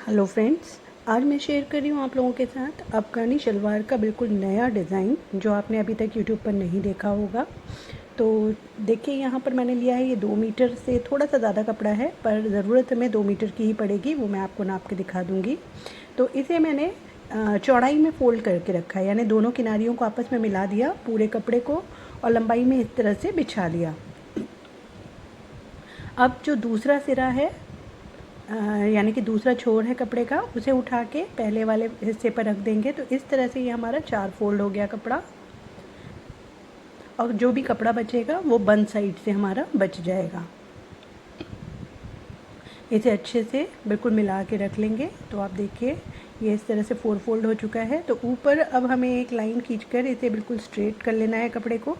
Hello friends, आज मैं share कर रही हूँ आप लोगों के साथ अफ़गानी शलवार का बिल्कुल नया डिज़ाइन जो आपने अभी तक यूट्यूब पर नहीं देखा होगा। तो देखिए, यहाँ पर मैंने लिया है, ये 2 मीटर से थोड़ा सा ज़्यादा कपड़ा है, पर ज़रूरत हमें 2 मीटर की ही पड़ेगी, वो मैं आपको नाप के दिखा दूँगी। तो इसे मैंने चौड़ाई में फ़ोल्ड करके रखा है, यानी दोनों किनारियों को आपस में मिला दिया पूरे कपड़े को, और लंबाई में इस तरह से बिछा लिया। अब जो दूसरा सिरा है, यानी कि दूसरा छोर है कपड़े का, उसे उठा के पहले वाले हिस्से पर रख देंगे। तो इस तरह से ये हमारा 4 फोल्ड हो गया कपड़ा, और जो भी कपड़ा बचेगा वो बंद साइड से हमारा बच जाएगा। इसे अच्छे से बिल्कुल मिला के रख लेंगे। तो आप देखिए, ये इस तरह से 4 फोल्ड हो चुका है। तो ऊपर अब हमें एक लाइन खींचकर इसे बिल्कुल स्ट्रेट कर लेना है कपड़े को।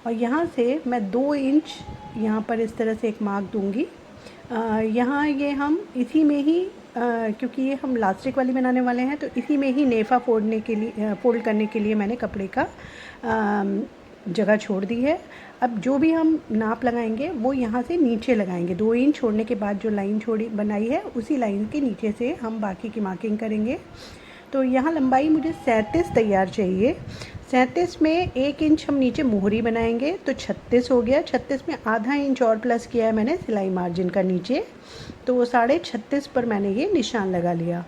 और यहाँ से मैं 2 इंच यहाँ पर इस तरह से एक मार्क दूँगी। यहाँ ये हम इसी में ही, क्योंकि ये हम लास्टिक वाली बनाने वाले हैं, तो इसी में ही नेफ़ा फोल्ड करने के लिए मैंने कपड़े का जगह छोड़ दी है। अब जो भी हम नाप लगाएंगे वो यहाँ से नीचे लगाएंगे। 2 इंच छोड़ने के बाद जो लाइन बनाई है, उसी लाइन के नीचे से हम बाकी की मार्किंग करेंगे। तो यहाँ लंबाई मुझे 37 तैयार चाहिए। 37 में 1 इंच हम नीचे मोहरी बनाएंगे, तो 36 हो गया। 36 में आधा इंच और प्लस किया है मैंने सिलाई मार्जिन का नीचे, तो वो 36.5 पर मैंने ये निशान लगा लिया।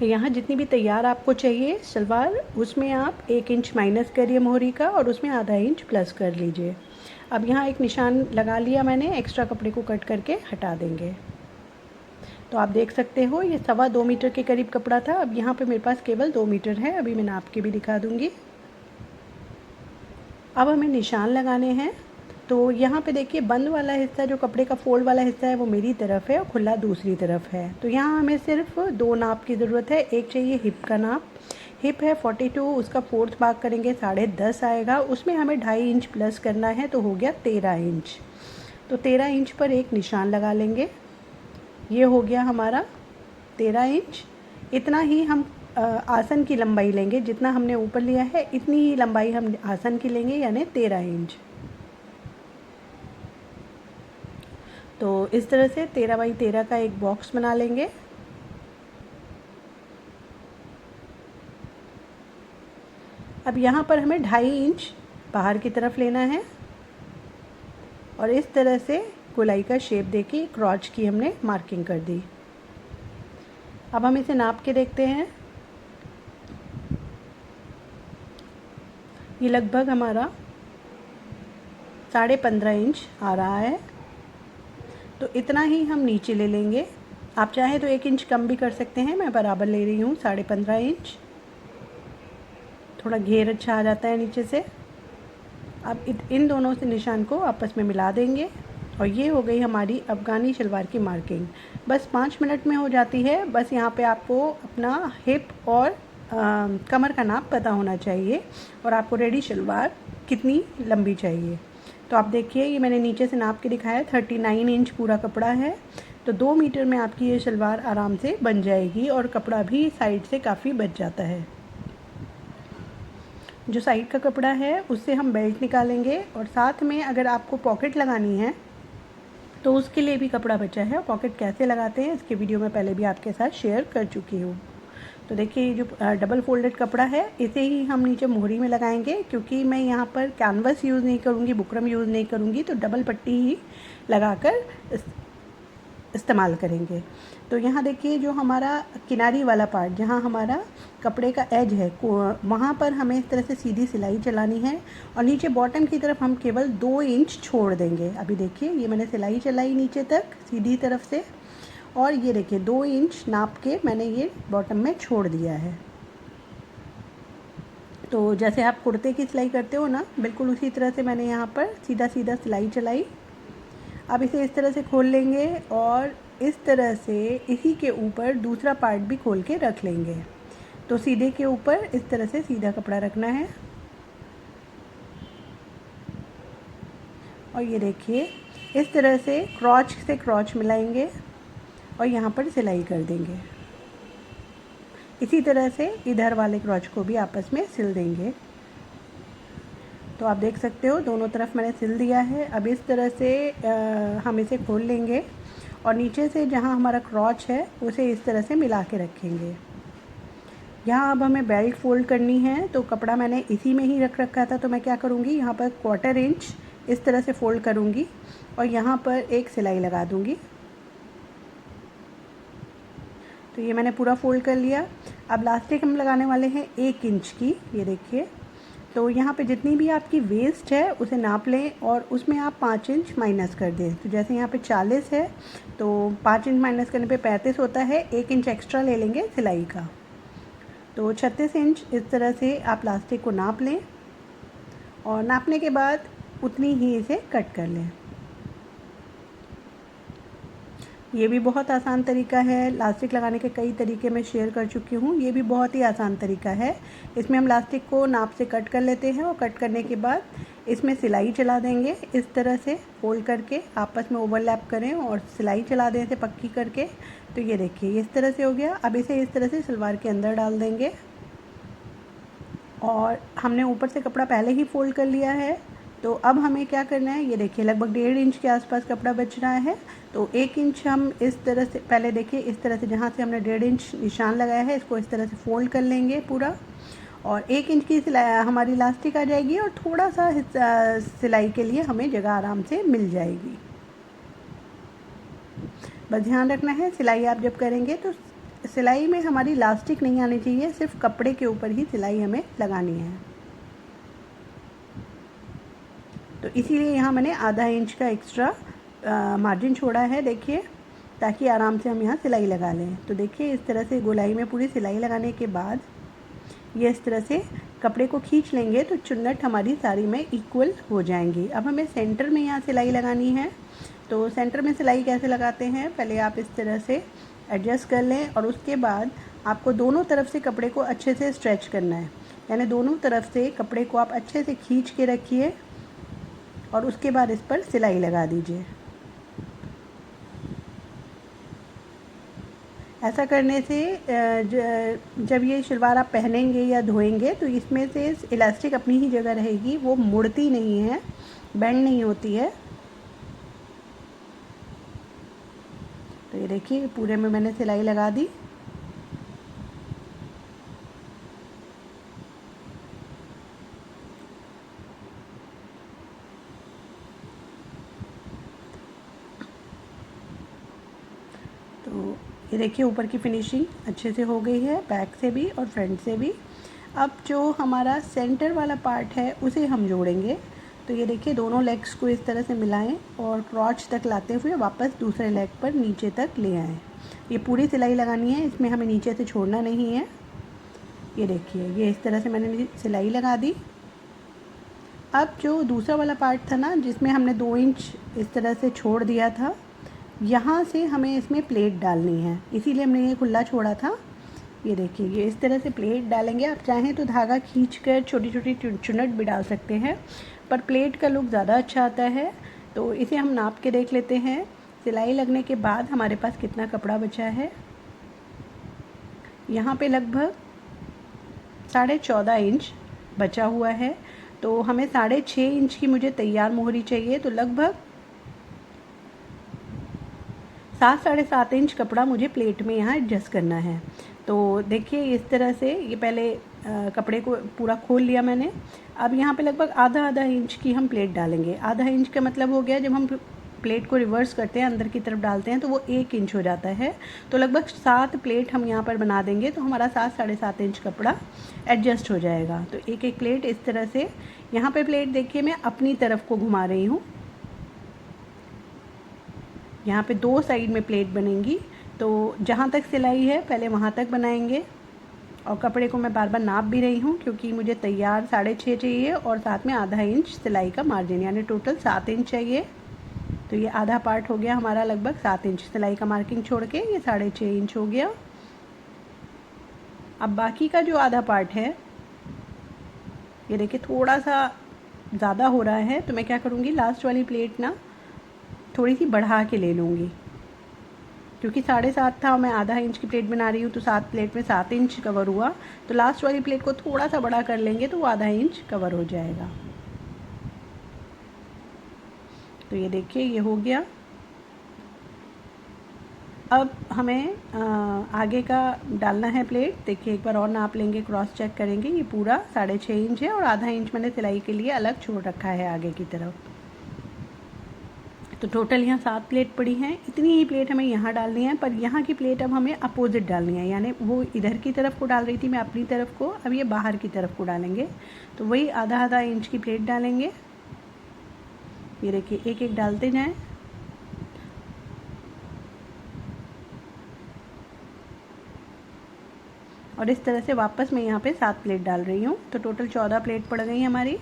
यहाँ जितनी भी तैयार आपको चाहिए सलवार, उसमें आप 1 इंच माइनस करिए मोहरी का, और उसमें आधा इंच प्लस कर लीजिए। अब यहाँ एक निशान लगा लिया मैंने, एक्स्ट्रा कपड़े को कट करके हटा देंगे। तो आप देख सकते हो, ये 2.25 मीटर के करीब कपड़ा था। अब यहाँ पे मेरे पास केवल 2 मीटर है। अभी मैं नाप के भी दिखा दूँगी। अब हमें निशान लगाने हैं। तो यहाँ पे देखिए, बंद वाला हिस्सा, जो कपड़े का फोल्ड वाला हिस्सा है, वो मेरी तरफ है और खुला दूसरी तरफ है। तो यहाँ हमें सिर्फ 2 नाप की ज़रूरत है। एक चाहिए हिप का नाप। हिप है 42, उसका 4th भाग करेंगे, 10.5 आएगा। उसमें हमें 2.5 इंच प्लस करना है, तो हो गया 13 इंच। तो 13 इंच पर एक निशान लगा लेंगे। ये हो गया हमारा 13 इंच। इतना ही हम आसन की लंबाई लेंगे, जितना हमने ऊपर लिया है इतनी ही लंबाई हम आसन की लेंगे, यानी 13 इंच। तो इस तरह से 13 बाई 13 का एक बॉक्स बना लेंगे। अब यहाँ पर हमें 2.5 इंच बाहर की तरफ लेना है, और इस तरह से गोलाई का शेप देके क्रॉच की हमने मार्किंग कर दी। अब हम इसे नाप के देखते हैं। ये लगभग हमारा 15.5 इंच आ रहा है। तो इतना ही हम नीचे ले लेंगे। आप चाहे तो 1 इंच कम भी कर सकते हैं, मैं बराबर ले रही हूँ 15.5 इंच। थोड़ा घेर अच्छा आ जाता है नीचे से। अब इन दोनों से निशान को आपस में मिला देंगे, और ये हो गई हमारी अफ़गानी शलवार की मार्किंग। बस 5 मिनट में हो जाती है। बस यहाँ पे आपको अपना हिप और कमर का नाप पता होना चाहिए, और आपको रेडी शलवार कितनी लंबी चाहिए। तो आप देखिए, ये मैंने नीचे से नाप के दिखाया, 39 इंच पूरा कपड़ा है। तो 2 मीटर में आपकी ये शलवार आराम से बन जाएगी, और कपड़ा भी साइड से काफ़ी बच जाता है। जो साइड का कपड़ा है उससे हम बेल्ट निकालेंगे, और साथ में अगर आपको पॉकेट लगानी है तो उसके लिए भी कपड़ा बचा है। पॉकेट कैसे लगाते हैं इसके वीडियो में पहले भी आपके साथ शेयर कर चुकी हूँ। तो देखिए, ये जो डबल फोल्डेड कपड़ा है, इसे ही हम नीचे मोहरी में लगाएंगे। क्योंकि मैं यहाँ पर कैनवस यूज़ नहीं करूँगी, बुकरम यूज़ नहीं करूँगी, तो डबल पट्टी ही लगाकर इस्तेमाल करेंगे। तो यहाँ देखिए, जो हमारा किनारी वाला पार्ट, जहाँ हमारा कपड़े का एज है, वहाँ पर हमें इस तरह से सीधी सिलाई चलानी है, और नीचे बॉटम की तरफ हम केवल 2 इंच छोड़ देंगे। अभी देखिए, ये मैंने सिलाई चलाई नीचे तक सीधी तरफ से, और ये देखिए 2 इंच नाप के मैंने ये बॉटम में छोड़ दिया है। तो जैसे आप कुर्ते की सिलाई करते हो ना, बिल्कुल उसी तरह से मैंने यहाँ पर सीधा सीधा सिलाई चलाई। अब इसे इस तरह से खोल लेंगे, और इस तरह से इसी के ऊपर दूसरा पार्ट भी खोल के रख लेंगे। तो सीधे के ऊपर इस तरह से सीधा कपड़ा रखना है, और ये देखिए इस तरह से क्रॉच मिलाएंगे, और यहाँ पर सिलाई कर देंगे। इसी तरह से इधर वाले क्रॉच को भी आपस में सिल देंगे। तो आप देख सकते हो दोनों तरफ मैंने सिल दिया है। अब इस तरह से हम इसे खोल लेंगे और नीचे से जहाँ हमारा क्रॉच है उसे इस तरह से मिला के रखेंगे। यहाँ अब हमें बेल्ट फ़ोल्ड करनी है, तो कपड़ा मैंने इसी में ही रख रखा था, तो मैं क्या करूँगी, यहाँ पर 1/4 इंच इस तरह से फ़ोल्ड करूँगी और यहाँ पर एक सिलाई लगा दूँगी। तो ये मैंने पूरा फ़ोल्ड कर लिया। अब लास्टिक हम लगाने वाले हैं 1 इंच की, ये देखिए। तो यहाँ पे जितनी भी आपकी वेस्ट है उसे नाप लें और उसमें आप 5 इंच माइनस कर दें। तो जैसे यहाँ पे 40 है तो 5 इंच माइनस करने पे 35 होता है, 1 इंच एक्स्ट्रा ले लेंगे सिलाई का। तो 36 इंच इस तरह से आप प्लास्टिक को नाप लें और नापने के बाद उतनी ही इसे कट कर लें। ये भी बहुत आसान तरीका है। लास्टिक लगाने के कई तरीके मैं शेयर कर चुकी हूँ, ये भी बहुत ही आसान तरीका है। इसमें हम लास्टिक को नाप से कट कर लेते हैं और कट करने के बाद इसमें सिलाई चला देंगे। इस तरह से फोल्ड करके आपस में ओवरलैप करें और सिलाई चला दें इसे पक्की करके। तो ये देखिए इस तरह से हो गया। अब इसे इस तरह से सलवार के अंदर डाल देंगे और हमने ऊपर से कपड़ा पहले ही फोल्ड कर लिया है। तो अब हमें क्या करना है, ये देखिए लगभग 1.5 इंच के आसपास कपड़ा बच रहा है। तो 1 इंच हम इस तरह से, पहले देखिए इस तरह से जहाँ से हमने 1.5 इंच निशान लगाया है इसको इस तरह से फोल्ड कर लेंगे पूरा और 1 इंच की सिलाई हमारी इलास्टिक आ जाएगी और थोड़ा सा सिलाई के लिए हमें जगह आराम से मिल जाएगी। बस ध्यान रखना है सिलाई आप जब करेंगे तो सिलाई में हमारी इलास्टिक नहीं आनी चाहिए, सिर्फ कपड़े के ऊपर ही सिलाई हमें लगानी है। तो इसीलिए यहाँ मैंने आधा इंच का एक्स्ट्रा मार्जिन छोड़ा है, देखिए, ताकि आराम से हम यहाँ सिलाई लगा लें। तो देखिए इस तरह से गोलाई में पूरी सिलाई लगाने के बाद ये इस तरह से कपड़े को खींच लेंगे तो चुन्नट हमारी साड़ी में इक्वल हो जाएंगी। अब हमें सेंटर में यहाँ सिलाई लगानी है। तो सेंटर में सिलाई कैसे लगाते हैं, पहले आप इस तरह से एडजस्ट कर लें और उसके बाद आपको दोनों तरफ से कपड़े को अच्छे से स्ट्रेच करना है, यानी दोनों तरफ से कपड़े को आप अच्छे से खींच के रखिए और उसके बाद इस पर सिलाई लगा दीजिए। ऐसा करने से जब ये शलवार आप पहनेंगे या धोएंगे तो इसमें से इलास्टिक अपनी ही जगह रहेगी, वो मुड़ती नहीं है, बेंड नहीं होती है। तो ये देखिए पूरे में मैंने सिलाई लगा दी। तो ये देखिए ऊपर की फिनिशिंग अच्छे से हो गई है, बैक से भी और फ्रंट से भी। अब जो हमारा सेंटर वाला पार्ट है उसे हम जोड़ेंगे। तो ये देखिए दोनों लेग्स को इस तरह से मिलाएं और क्रॉच तक लाते हुए वापस दूसरे लेग पर नीचे तक ले आएं। ये पूरी सिलाई लगानी है, इसमें हमें नीचे से छोड़ना नहीं है। ये देखिए ये इस तरह से मैंने सिलाई लगा दी। अब जो दूसरा वाला पार्ट था ना, जिसमें हमने 2 इंच इस तरह से छोड़ दिया था, यहाँ से हमें इसमें प्लेट डालनी है, इसीलिए हमने ये खुला छोड़ा था। ये देखिए ये इस तरह से प्लेट डालेंगे। आप चाहें तो धागा खींचकर छोटी छोटी चुन्नट भी डाल सकते हैं, पर प्लेट का लुक ज़्यादा अच्छा आता है। तो इसे हम नाप के देख लेते हैं सिलाई लगने के बाद हमारे पास कितना कपड़ा बचा है। यहाँ पे लगभग 14.5 इंच बचा हुआ है। तो हमें 6.5 इंच की मुझे तैयार मोहरी चाहिए, तो लगभग 7-7.5 इंच कपड़ा मुझे प्लेट में यहाँ एडजस्ट करना है। तो देखिए इस तरह से ये पहले कपड़े को पूरा खोल लिया मैंने। अब यहाँ पे लगभग आधा इंच की हम प्लेट डालेंगे। आधा इंच का मतलब हो गया, जब हम प्लेट को रिवर्स करते हैं अंदर की तरफ डालते हैं तो वो 1 इंच हो जाता है। तो लगभग 7 प्लेट हम यहाँ पर बना देंगे, तो हमारा 7-7.5 इंच कपड़ा एडजस्ट हो जाएगा। तो एक एक प्लेट इस तरह से, यहाँ पे प्लेट देखिए मैं अपनी तरफ को घुमा रही हूँ। यहाँ पे 2 साइड में प्लेट बनेंगी, तो जहाँ तक सिलाई है पहले वहाँ तक बनाएंगे। और कपड़े को मैं बार बार नाप भी रही हूँ क्योंकि मुझे तैयार 6.5 चाहिए और साथ में आधा इंच सिलाई का मार्जिन, यानी टोटल 7 इंच चाहिए। तो ये आधा पार्ट हो गया हमारा, लगभग 7 इंच सिलाई का मार्किंग छोड़ के ये 6.5 इंच हो गया। अब बाकी का जो आधा पार्ट है, ये देखिए थोड़ा सा ज़्यादा हो रहा है, तो मैं क्या करूँगी, लास्ट वाली प्लेट ना थोड़ी सी बढ़ा के ले लूँगी, क्योंकि 7.5 था, मैं आधा इंच की प्लेट बना रही हूँ, तो 7 प्लेट में 7 इंच कवर हुआ। तो लास्ट वाली प्लेट को थोड़ा सा बड़ा कर लेंगे तो वो आधा इंच कवर हो जाएगा। तो ये देखिए ये हो गया। अब हमें आगे का डालना है प्लेट। देखिए एक बार और नाप लेंगे, क्रॉस चेक करेंगे। ये पूरा 6.5 इंच है और आधा इंच मैंने सिलाई के लिए अलग छोड़ रखा है आगे की तरफ। तो टोटल यहाँ 7 प्लेट पड़ी हैं। इतनी ही प्लेट हमें यहाँ डालनी है, पर यहाँ की प्लेट अब हमें अपोजिट डालनी है, यानी वो इधर की तरफ को डाल रही थी मैं अपनी तरफ को, अब ये बाहर की तरफ को डालेंगे। तो वही आधा आधा इंच की प्लेट डालेंगे। ये देखिए एक एक डालते जाएं। और इस तरह से वापस मैं यहाँ पे 7 प्लेट डाल रही हूँ। तो टोटल 14 प्लेट पड़ गई हमारी।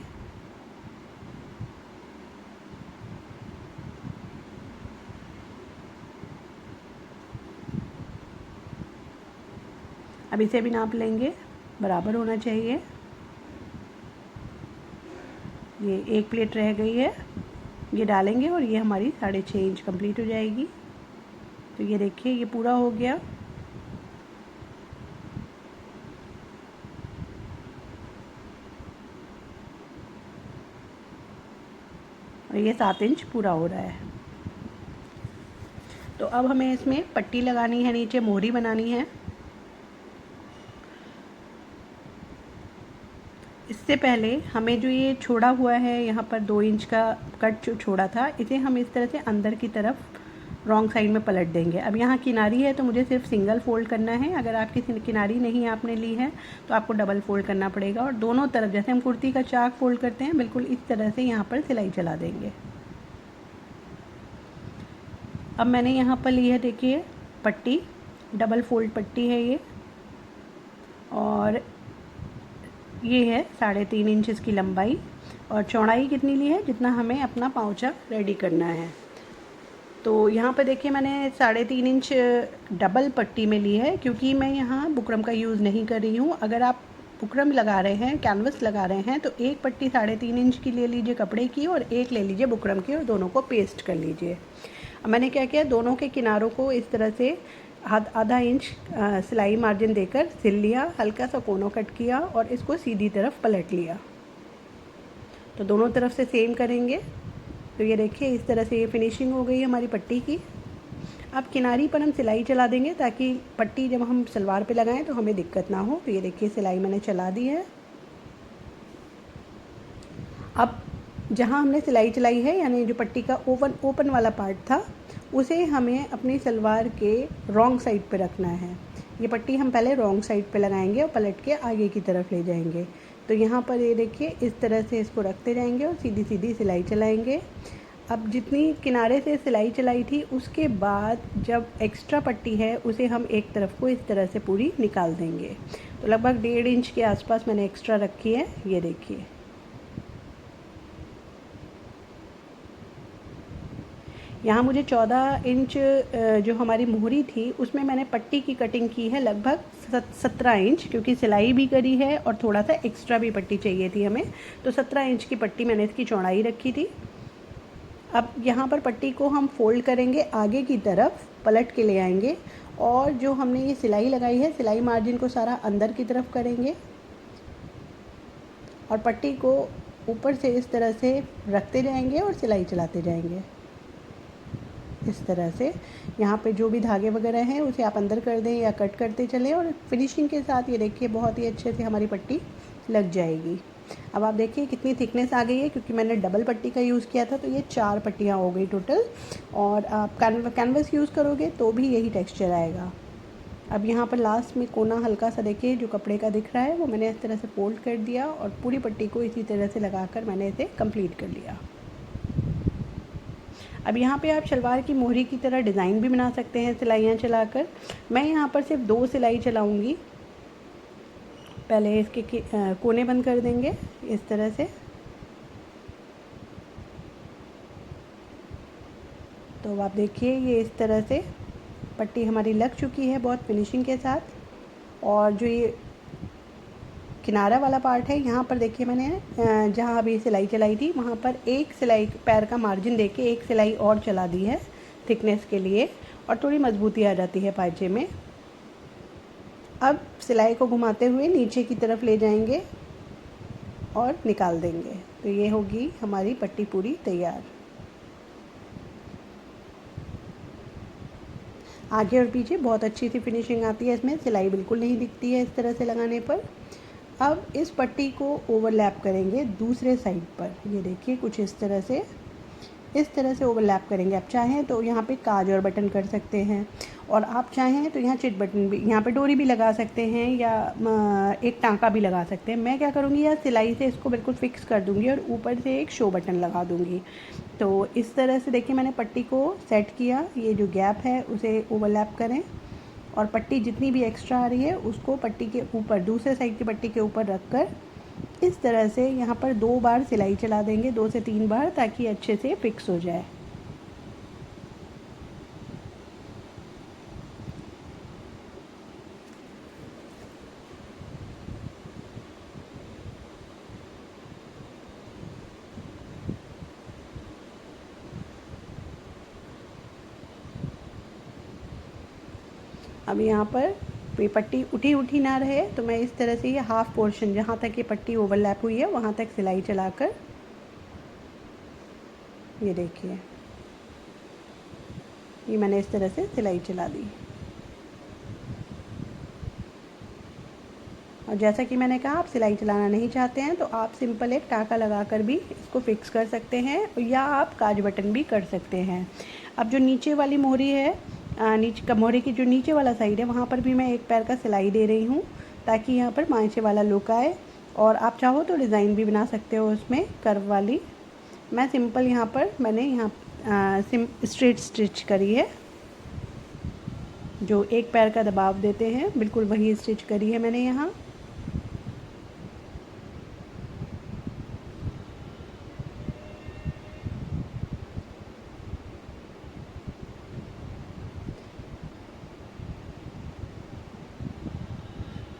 अब इसे भी नाप लेंगे, बराबर होना चाहिए। ये एक प्लेट रह गई है, ये डालेंगे और ये हमारी 6.5 इंच कंप्लीट हो जाएगी। तो ये देखिए ये पूरा हो गया। और ये 7 इंच पूरा हो रहा है। तो अब हमें इसमें पट्टी लगानी है, नीचे मोहरी बनानी है। इससे पहले हमें जो ये छोड़ा हुआ है यहाँ पर 2 इंच का कट जो छोड़ा था, इसे हम इस तरह से अंदर की तरफ रॉन्ग साइड में पलट देंगे। अब यहाँ किनारी है तो मुझे सिर्फ सिंगल फोल्ड करना है। अगर आपकी किनारी नहीं आपने ली है तो आपको डबल फोल्ड करना पड़ेगा। और दोनों तरफ जैसे हम कुर्ती का चाक फोल्ड करते हैं, बिल्कुल इस तरह से यहाँ पर सिलाई चला देंगे। अब मैंने यहाँ पर ली है, देखिए पट्टी, डबल फोल्ड पट्टी है ये, और ये है 3.5 इंच इसकी लंबाई। और चौड़ाई कितनी ली है, जितना हमें अपना पाउचा रेडी करना है। तो यहाँ पर देखिए मैंने 3.5 इंच डबल पट्टी में ली है, क्योंकि मैं यहाँ बुकरम का यूज़ नहीं कर रही हूँ। अगर आप बुकरम लगा रहे हैं, कैनवस लगा रहे हैं, तो एक पट्टी 3.5 इंच की ले लीजिए कपड़े की, और एक ले लीजिए बुकरम की, और दोनों को पेस्ट कर लीजिए। अब मैंने क्या किया, दोनों के किनारों को इस तरह से आधा इंच सिलाई मार्जिन देकर सिल लिया, हल्का सा कोनों कट किया और इसको सीधी तरफ पलट लिया। तो दोनों तरफ से सेम करेंगे। तो ये देखिए इस तरह से ये फिनिशिंग हो गई हमारी पट्टी की। अब किनारी पर हम सिलाई चला देंगे, ताकि पट्टी जब हम सलवार पे लगाएं तो हमें दिक्कत ना हो। तो ये देखिए सिलाई मैंने चला दी है। अब जहाँ हमने सिलाई चलाई है, यानी जो पट्टी का ओपन वाला पार्ट था, उसे हमें अपनी सलवार के रॉन्ग साइड पे रखना है। ये पट्टी हम पहले रॉन्ग साइड पे लगाएंगे और पलट के आगे की तरफ ले जाएंगे। तो यहाँ पर ये देखिए इस तरह से इसको रखते जाएंगे और सीधी सीधी सिलाई चलाएंगे। अब जितनी किनारे से सिलाई चलाई थी, उसके बाद जब एक्स्ट्रा पट्टी है उसे हम एक तरफ को इस तरह से पूरी निकाल देंगे। तो लगभग 1.5 इंच के आसपास मैंने एक्स्ट्रा रखी है। ये देखिए यहाँ मुझे 14 इंच जो हमारी मोहरी थी, उसमें मैंने पट्टी की कटिंग की है लगभग 17 इंच, क्योंकि सिलाई भी करी है और थोड़ा सा एक्स्ट्रा भी पट्टी चाहिए थी हमें। तो 17 इंच की पट्टी मैंने इसकी चौड़ाई रखी थी। अब यहाँ पर पट्टी को हम फोल्ड करेंगे, आगे की तरफ पलट के ले आएंगे, और जो हमने ये सिलाई लगाई है, सिलाई मार्जिन को सारा अंदर की तरफ करेंगे और पट्टी को ऊपर से इस तरह से रखते जाएंगे और सिलाई चलाते जाएंगे। इस तरह से यहाँ पे जो भी धागे वगैरह हैं उसे आप अंदर कर दें या कट करते चलें, और फिनिशिंग के साथ ये देखिए बहुत ही अच्छे से हमारी पट्टी लग जाएगी। अब आप देखिए कितनी थिकनेस आ गई है, क्योंकि मैंने डबल पट्टी का यूज़ किया था। तो ये 4 पट्टियाँ हो गई टोटल, और आप कैनवस यूज़ करोगे तो भी यही टेक्सचर आएगा। अब यहाँ पर लास्ट में कोना हल्का सा देखिए जो कपड़े का दिख रहा है, वो मैंने इस तरह से फोल्ड कर दिया और पूरी पट्टी को इसी तरह से लगाकर मैंने इसे कंप्लीट कर लिया। अब यहाँ पे आप शलवार की मोहरी की तरह डिज़ाइन भी बना सकते हैं सिलाइयाँ चलाकर। मैं यहाँ पर सिर्फ 2 सिलाई चलाऊँगी। पहले इसके कोने बंद कर देंगे इस तरह से। तो आप देखिए ये इस तरह से पट्टी हमारी लग चुकी है बहुत फिनिशिंग के साथ। और जो ये किनारा वाला पार्ट है, यहाँ पर देखिए मैंने जहाँ अभी सिलाई चलाई थी, वहाँ पर एक सिलाई पैर का मार्जिन देके एक सिलाई और चला दी है थिकनेस के लिए, और थोड़ी मजबूती आ जाती है पाइचे में। अब सिलाई को घुमाते हुए नीचे की तरफ ले जाएंगे और निकाल देंगे। तो ये होगी हमारी पट्टी पूरी तैयार। आगे और पीछे बहुत अच्छी सी फिनिशिंग आती है इसमें, सिलाई बिल्कुल नहीं दिखती है इस तरह से लगाने पर। अब इस पट्टी को ओवरलैप करेंगे दूसरे साइड पर, ये देखिए कुछ इस तरह से ओवरलैप करेंगे। आप चाहें तो यहाँ पे काज और बटन कर सकते हैं, और आप चाहें तो यहाँ चिट बटन भी, यहाँ पे डोरी भी लगा सकते हैं, या एक टाँका भी लगा सकते हैं। मैं क्या करूँगी, यहाँ सिलाई से इसको बिल्कुल फिक्स कर दूँगी और ऊपर से एक शो बटन लगा दूँगी। तो इस तरह से देखिए मैंने पट्टी को सेट किया, ये जो गैप है उसे ओवरलैप करें, और पट्टी जितनी भी एक्स्ट्रा आ रही है उसको पट्टी के ऊपर, दूसरे साइड की पट्टी के ऊपर रख कर इस तरह से यहाँ पर 2 बार सिलाई चला देंगे, 2 से 3 बार, ताकि अच्छे से फिक्स हो जाए। अब यहाँ पर ये पट्टी उठी ना रहे तो मैं इस तरह से ये हाफ पोर्शन, जहाँ तक ये पट्टी ओवरलैप हुई है वहाँ तक सिलाई चलाकर, ये देखिए ये मैंने इस तरह से सिलाई चला दी। और जैसा कि मैंने कहा, आप सिलाई चलाना नहीं चाहते हैं तो आप सिंपल एक टाँका लगाकर भी इसको फिक्स कर सकते हैं, या आप काज बटन भी कर सकते हैं। अब जो नीचे वाली मोहरी है, नीचे मोहरी की जो नीचे वाला साइड है, वहाँ पर भी मैं एक पैर का सिलाई दे रही हूँ, ताकि यहाँ पर मांझे वाला लुक आए। और आप चाहो तो डिज़ाइन भी बना सकते हो उसमें कर्व वाली। मैं सिंपल यहाँ पर मैंने यहाँ स्ट्रेट स्टिच करी है, जो एक पैर का दबाव देते हैं बिल्कुल वही स्टिच करी है मैंने यहाँ।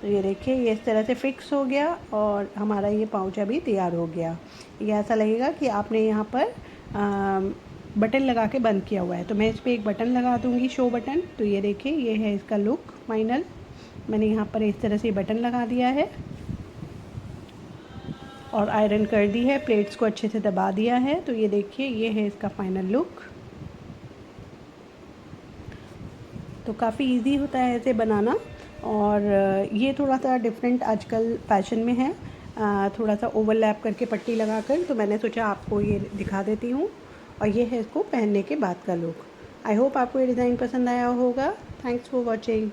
तो ये देखिए ये इस तरह से फिक्स हो गया, और हमारा ये पाउच अभी तैयार हो गया। ये ऐसा लगेगा कि आपने यहाँ पर बटन लगा के बंद किया हुआ है। तो मैं इस पर एक बटन लगा दूँगी, शो बटन। तो ये देखिए ये है इसका लुक फाइनल। मैंने यहाँ पर इस तरह से बटन लगा दिया है और आयरन कर दी है, प्लेट्स को अच्छे से दबा दिया है। तो ये देखिए ये है इसका फाइनल लुक। तो काफ़ी इजी होता है ऐसे बनाना, और ये थोड़ा सा डिफरेंट आजकल फैशन में है, थोड़ा सा ओवरलैप करके पट्टी लगाकर। तो मैंने सोचा आपको ये दिखा देती हूँ, और ये है इसको पहनने के बाद का लुक। आई होप आपको ये डिज़ाइन पसंद आया होगा। Thanks for watching.